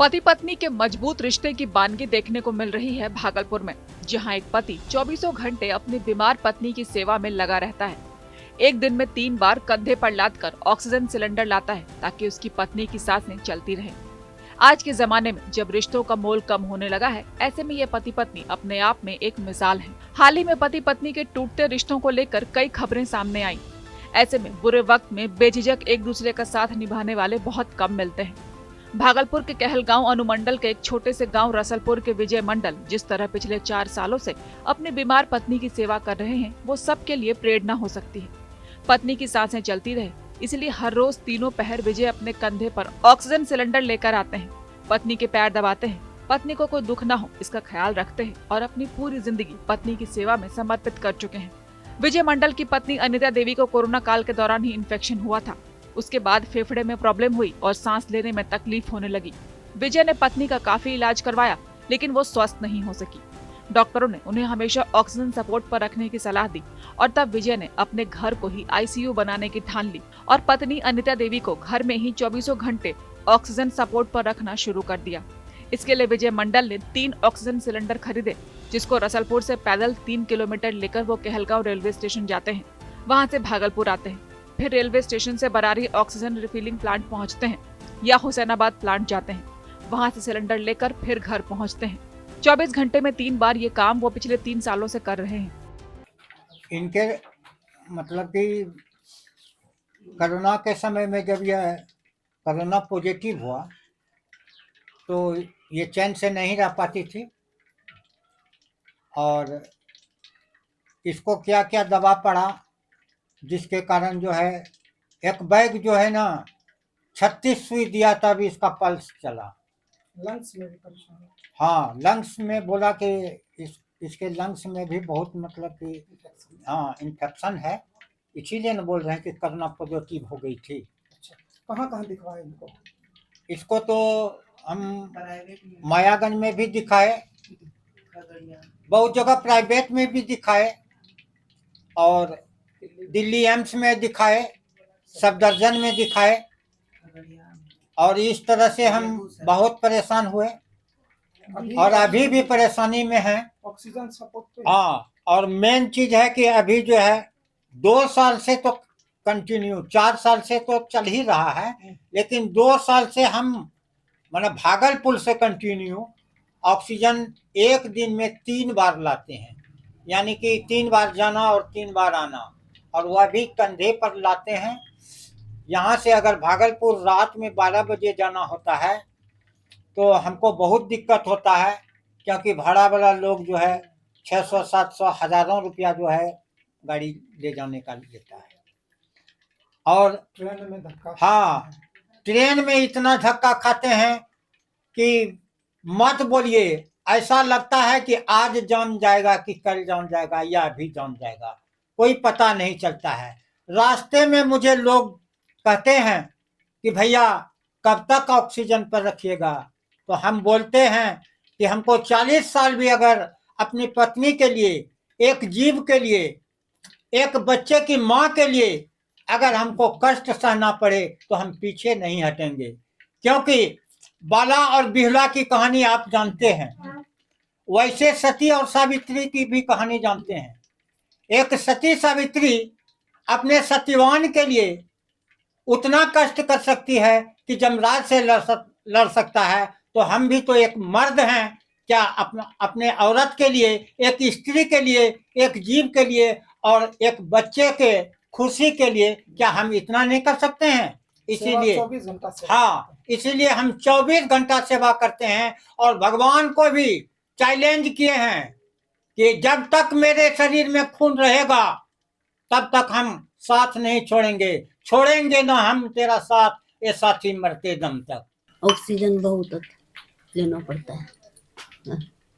पति पत्नी के मजबूत रिश्ते की बानगी देखने को मिल रही है भागलपुर में, जहां एक पति चौबीसों घंटे अपनी बीमार पत्नी की सेवा में लगा रहता है। एक दिन में 3 बार कंधे पर लादकर ऑक्सीजन सिलेंडर लाता है ताकि उसकी पत्नी की सांसें चलती रहें। आज के जमाने में जब रिश्तों का मोल कम होने लगा है, ऐसे में ये पति पत्नी अपने आप में एक मिसाल है। हाल ही में पति पत्नी के टूटते रिश्तों को लेकर कई खबरें सामने आई। ऐसे में बुरे वक्त में बेझिझक एक दूसरे का साथ निभाने वाले बहुत कम मिलते हैं। भागलपुर के कहलगांव अनुमंडल के एक छोटे से गांव रसलपुर के विजय मंडल जिस तरह पिछले 4 सालों से अपनी बीमार पत्नी की सेवा कर रहे हैं, वो सबके लिए प्रेरणा हो सकती है। पत्नी की सांसें चलती रहे, इसलिए हर रोज तीनों पहर विजय अपने कंधे पर ऑक्सीजन सिलेंडर लेकर आते हैं। पत्नी के पैर दबाते हैं, पत्नी को कोई दुख न हो इसका ख्याल रखते हैं और अपनी पूरी जिंदगी पत्नी की सेवा में समर्पित कर चुके हैं। विजय मंडल की पत्नी अनिता देवी को कोरोना काल के दौरान ही इन्फेक्शन हुआ था। उसके बाद फेफड़े में प्रॉब्लम हुई और सांस लेने में तकलीफ होने लगी। विजय ने पत्नी का काफी इलाज करवाया, लेकिन वो स्वस्थ नहीं हो सकी। डॉक्टरों ने उन्हें हमेशा ऑक्सीजन सपोर्ट पर रखने की सलाह दी और तब विजय ने अपने घर को ही आईसीयू बनाने की ठान ली और पत्नी अनिता देवी को घर में ही चौबीसों घंटे ऑक्सीजन सपोर्ट पर रखना शुरू कर दिया। इसके लिए विजय मंडल ने 3 ऑक्सीजन सिलेंडर खरीदे, जिसको रसलपुर से पैदल 3 किलोमीटर लेकर वो कहलगांव रेलवे स्टेशन जाते हैं। वहाँ से भागलपुर आते हैं, फिर रेलवे स्टेशन से बरारी ऑक्सीजन रिफिलिंग प्लांट पहुंचते हैं या हुसैनाबाद प्लांट जाते हैं। वहां से सिलेंडर लेकर फिर घर पहुंचते हैं। 24 घंटे में 3 बार ये काम वो पिछले 3 सालों से कर रहे हैं। इनके मतलब कि कोरोना के समय में जब यह कोरोना पॉजिटिव हुआ तो ये चैन से नहीं रह पाती थी और इसको क्या क्या दवा पड़ा, जिसके कारण जो है एक बैग जो है ना 36 सुई दिया तब इसका पल्स चला। लंग्स में भी परेशान। हाँ, लंग्स में बोला कि इसके लंग्स में भी बहुत मतलब कि हाँ इन्फेक्शन है, इसीलिए न बोल रहे हैं कि कोरोना पॉजिटिव हो गई थी। अच्छा, कहाँ कहाँ दिखवाए इनको? इसको तो हम मायागंज में भी दिखाए, बहुत जगह प्राइवेट में भी दिखाए और दिल्ली एम्स में दिखाए, सफदरजंग में दिखाए और इस तरह से हम बहुत परेशान हुए और अभी भी परेशानी में हैं। ऑक्सीजन सपोर्ट पे। हाँ, और मेन चीज है कि अभी जो है 2 साल से तो कंटिन्यू, 4 साल से तो चल ही रहा है, लेकिन 2 साल से हम माने भागलपुर से कंटिन्यू ऑक्सीजन एक दिन में 3 बार लाते हैं, यानी कि 3 बार जाना और 3 बार आना, और वह भी कंधे पर लाते हैं। यहाँ से अगर भागलपुर रात में 12 बजे जाना होता है तो हमको बहुत दिक्कत होता है, क्योंकि भाड़ा वाला लोग जो है 600 700 हजारों रुपया जो है गाड़ी ले जाने का लेता है। और ट्रेन में धक्का। हाँ, ट्रेन में इतना धक्का खाते हैं कि मत बोलिए, ऐसा लगता है कि आज जान जाएगा कि कल जान जाएगा या अभी जान जाएगा, कोई पता नहीं चलता है। रास्ते में मुझे लोग कहते हैं कि भैया कब तक ऑक्सीजन पर रखिएगा, तो हम बोलते हैं कि हमको 40 साल भी अगर अपनी पत्नी के लिए, एक जीव के लिए, एक बच्चे की माँ के लिए अगर हमको कष्ट सहना पड़े तो हम पीछे नहीं हटेंगे, क्योंकि बाला और बिहला की कहानी आप जानते हैं, वैसे सती और सावित्री की भी कहानी जानते हैं। एक सती सावित्री अपने सत्यवान के लिए उतना कष्ट कर सकती है कि जमराज से लड़ सकता है, तो हम भी तो एक मर्द हैं, क्या अपने औरत के लिए, एक स्त्री के लिए, एक जीव के लिए और एक बच्चे के खुशी के लिए क्या हम इतना नहीं कर सकते हैं? इसीलिए 24 घंटा सेवा। हाँ, इसीलिए हम 24 घंटा सेवा करते हैं और भगवान को भी चैलेंज किए हैं कि जब तक मेरे शरीर में खून रहेगा तब तक हम साथ नहीं छोड़ेंगे, छोड़ेंगे ना हम तेरा साथ, ये साथी मरते दम तक। ऑक्सीजन बहुत लेना पड़ता है।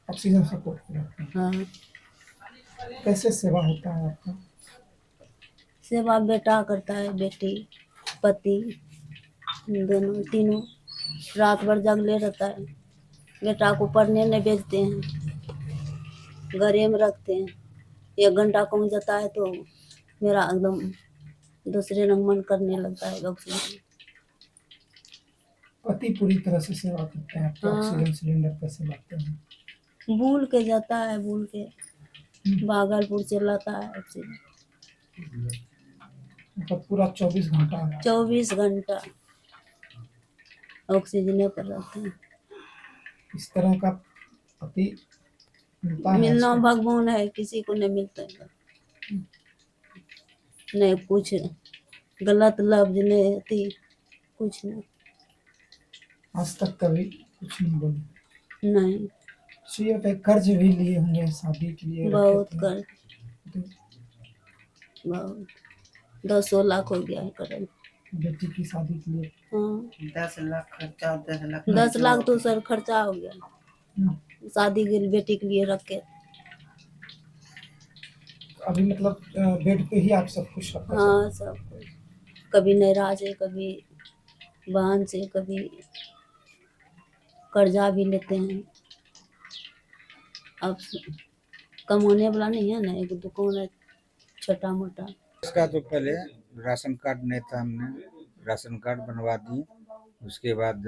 Oxygen support. हाँ, कैसे सेवा होता है आपका? सेवा बेटा करता है, बेटी, पति, दोनों तीनों रात भर जगले रहता है। बेटा को पढ़ने नहीं भेजते हैं, घरे में रखते हैं। 1 घंटा कम जाता है तो मेरा एकदम दूसरे रंग मन करने लगता है ऑक्सीजन। पति पूरी तरह से सेवा करते हैं आपके, हाँ। ऑक्सीजन सिलेंडर कैसे लाते हैं? भूल के जाता है, भूल के भागलपुर से लाता है ऑक्सीजन। मतलब पूरा 24 घंटा 24 घंटा ऑक्सीजन पर रहते हैं। इस तरह का पति मिलता है मिलना आजकल? भगवान है, किसी को नहीं मिलता है। नहीं कुछ गलत लफ्ज नहीं थी, कुछ नहीं। आज तक कभी कुछ नहीं बोले? नहीं, चाहिए पे कर्ज भी लिए होंगे शादी के लिए? बहुत रखे थे। कर बहुत 10 लाख हो गया है कर्ज। बेटी की शादी के लिए? हाँ 10 लाख खर्चा, 10 लाख 10 लाख तो सर खर्चा हो गया हम्म। शादी के लिए, बेटी के लिए रख के। अभी मतलब बेड पे ही आप सब कुछ रखा? हाँ सब कुछ, कभी नैरा से, कभी बहन से, कभी कर्जा भी लेते हैं। अब कमाने वाला नहीं है ना, एक दुकान है छोटा मोटा। इसका तो पहले राशन कार्ड नहीं था, हमने राशन कार्ड बनवा दिए। उसके बाद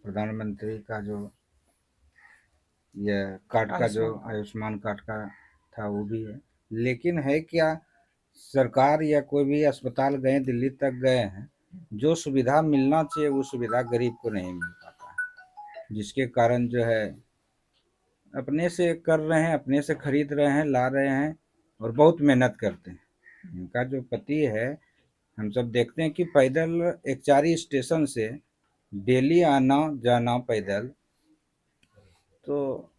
प्रधानमंत्री का जो यह कार्ड का जो आयुष्मान कार्ड का था वो भी है। लेकिन है क्या, सरकार या कोई भी अस्पताल गए, दिल्ली तक गए हैं, जो सुविधा मिलना चाहिए वो सुविधा गरीब को नहीं मिल पाता है, जिसके कारण जो है अपने से कर रहे हैं, अपने से खरीद रहे हैं, ला रहे हैं और बहुत मेहनत करते हैं। इनका जो पति है, हम सब देखते हैं कि पैदल एकचारी स्टेशन से डेली आना जाना पैदल, तो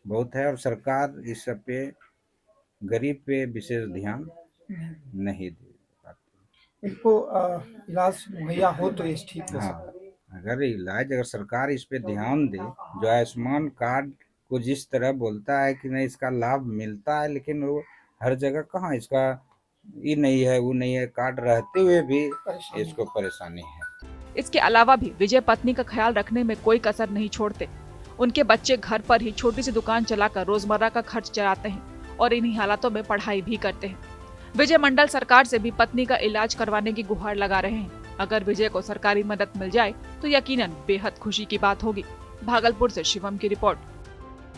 बहुत है। और सरकार इस सब पे, गरीब पे विशेष ध्यान नहीं दे पाती। इनको इलाज मुहैया हो तो ये ठीक हो हाँ, सकता है। अगर सरकार इस पे ध्यान दे, जो आयुष्मान कार्ड को जिस तरह बोलता है कि नहीं इसका लाभ मिलता है, लेकिन वो हर जगह कहाँ इसका ये नहीं है, वो नहीं है, कार्ड रहते हुए भी इसको परेशानी है। इसके अलावा भी विजय पत्नी का ख्याल रखने में कोई कसर नहीं छोड़ते। उनके बच्चे घर पर ही छोटी सी दुकान चलाकर रोजमर्रा का खर्च चलाते हैं और इन्हीं हालातों में पढ़ाई भी करते हैं। विजय मंडल सरकार से भी पत्नी का इलाज करवाने की गुहार लगा रहे हैं। अगर विजय को सरकारी मदद मिल जाए तो यकीनन बेहद खुशी की बात होगी। भागलपुर से शिवम की रिपोर्ट।